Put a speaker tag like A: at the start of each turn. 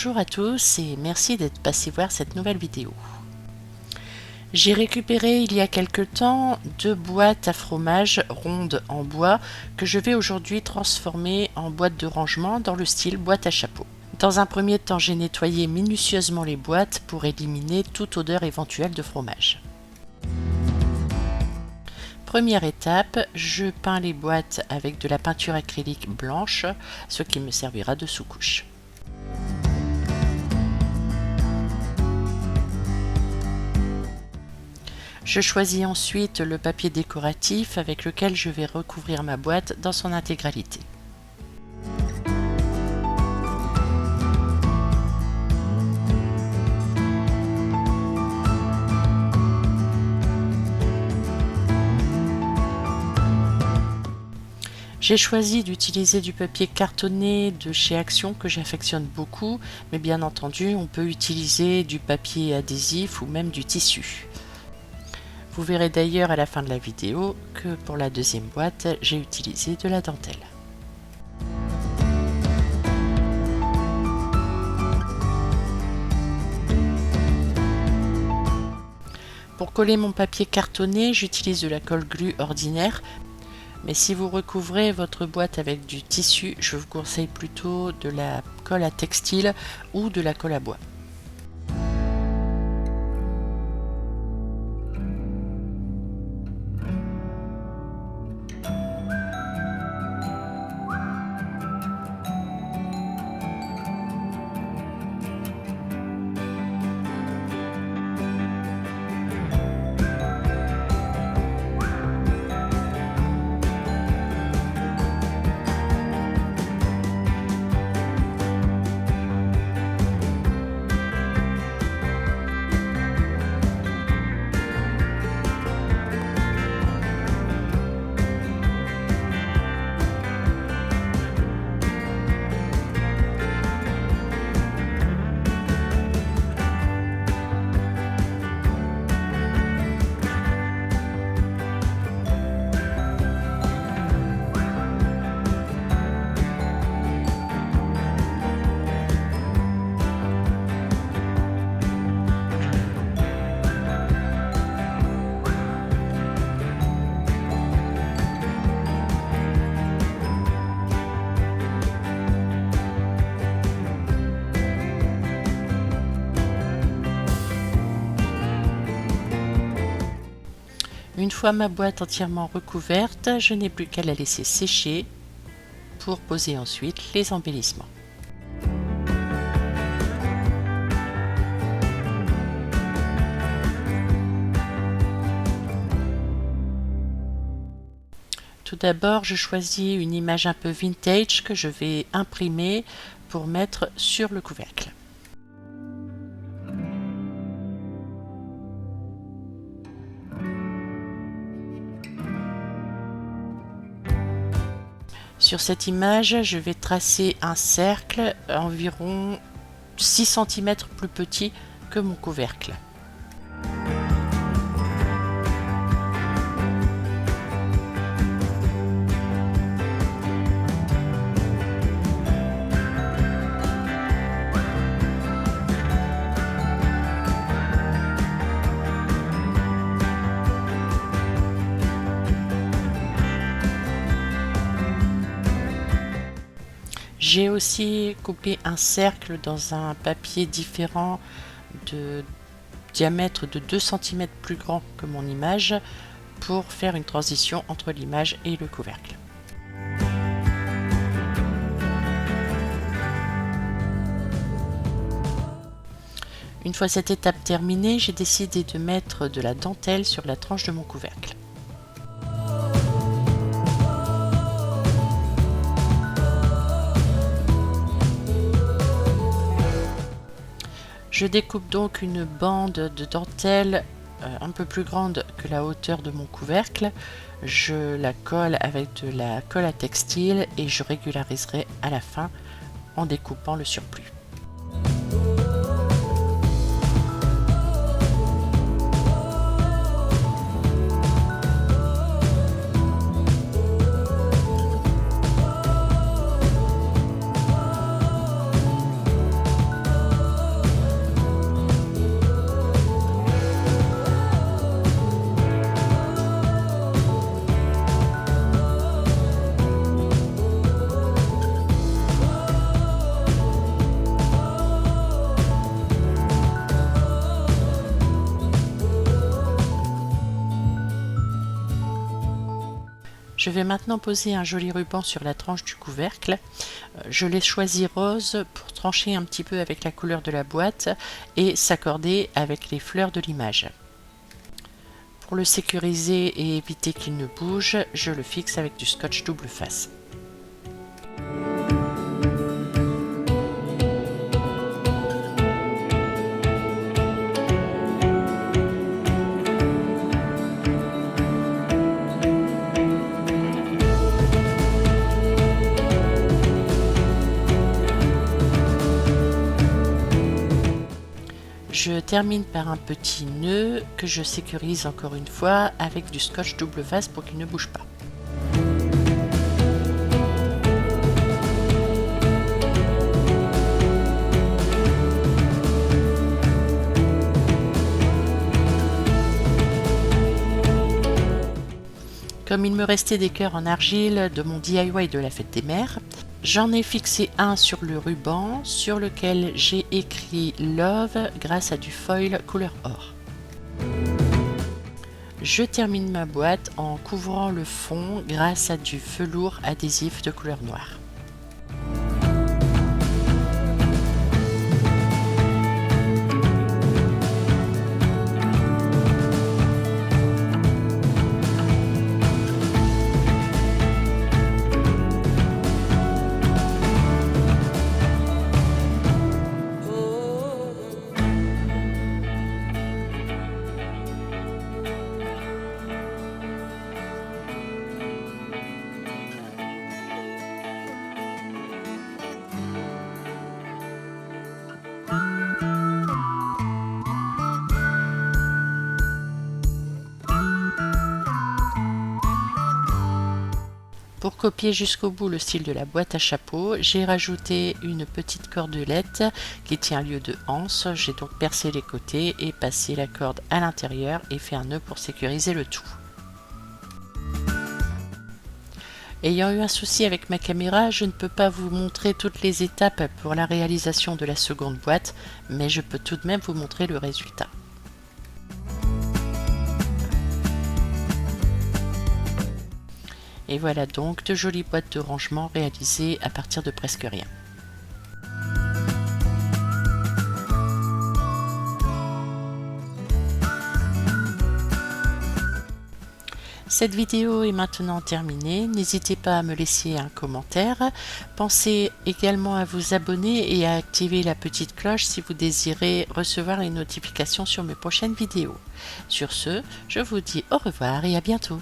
A: Bonjour à tous et merci d'être passés voir cette nouvelle vidéo. J'ai récupéré il y a quelque temps 2 boîtes à fromage rondes en bois que je vais aujourd'hui transformer en boîte de rangement dans le style boîte à chapeau. Dans un premier temps, j'ai nettoyé minutieusement les boîtes pour éliminer toute odeur éventuelle de fromage. Première étape, je peins les boîtes avec de la peinture acrylique blanche, ce qui me servira de sous-couche. Je choisis ensuite le papier décoratif avec lequel je vais recouvrir ma boîte dans son intégralité. J'ai choisi d'utiliser du papier cartonné de chez Action que j'affectionne beaucoup, mais bien entendu on peut utiliser du papier adhésif ou même du tissu. Vous verrez d'ailleurs à la fin de la vidéo que pour la deuxième boîte, j'ai utilisé de la dentelle. Pour coller mon papier cartonné, j'utilise de la colle glue ordinaire, mais si vous recouvrez votre boîte avec du tissu, je vous conseille plutôt de la colle à textile ou de la colle à bois. Une fois ma boîte entièrement recouverte, je n'ai plus qu'à la laisser sécher pour poser ensuite les embellissements. Tout d'abord, je choisis une image un peu vintage que je vais imprimer pour mettre sur le couvercle. Sur cette image, je vais tracer un cercle environ 6 cm plus petit que mon couvercle. J'ai aussi coupé un cercle dans un papier différent de diamètre de 2 cm plus grand que mon image pour faire une transition entre l'image et le couvercle. Une fois cette étape terminée, j'ai décidé de mettre de la dentelle sur la tranche de mon couvercle. Je découpe donc une bande de dentelle un peu plus grande que la hauteur de mon couvercle. Je la colle avec de la colle à textile et je régulariserai à la fin en découpant le surplus. Je vais maintenant poser un joli ruban sur la tranche du couvercle. Je l'ai choisi rose pour trancher un petit peu avec la couleur de la boîte et s'accorder avec les fleurs de l'image. Pour le sécuriser et éviter qu'il ne bouge, je le fixe avec du scotch double face. Je termine par un petit nœud que je sécurise encore une fois avec du scotch double face pour qu'il ne bouge pas. Comme il me restait des cœurs en argile de mon DIY de la fête des mères, j'en ai fixé un sur le ruban sur lequel j'ai écrit Love grâce à du foil couleur or. Je termine ma boîte en couvrant le fond grâce à du velours adhésif de couleur noire. Pour copier jusqu'au bout le style de la boîte à chapeau, j'ai rajouté une petite cordelette qui tient lieu de anse. J'ai donc percé les côtés et passé la corde à l'intérieur et fait un nœud pour sécuriser le tout. Ayant eu un souci avec ma caméra, je ne peux pas vous montrer toutes les étapes pour la réalisation de la seconde boîte, mais je peux tout de même vous montrer le résultat. Et voilà donc de jolies boîtes de rangement réalisées à partir de presque rien. Cette vidéo est maintenant terminée, n'hésitez pas à me laisser un commentaire. Pensez également à vous abonner et à activer la petite cloche si vous désirez recevoir les notifications sur mes prochaines vidéos. Sur ce, je vous dis au revoir et à bientôt.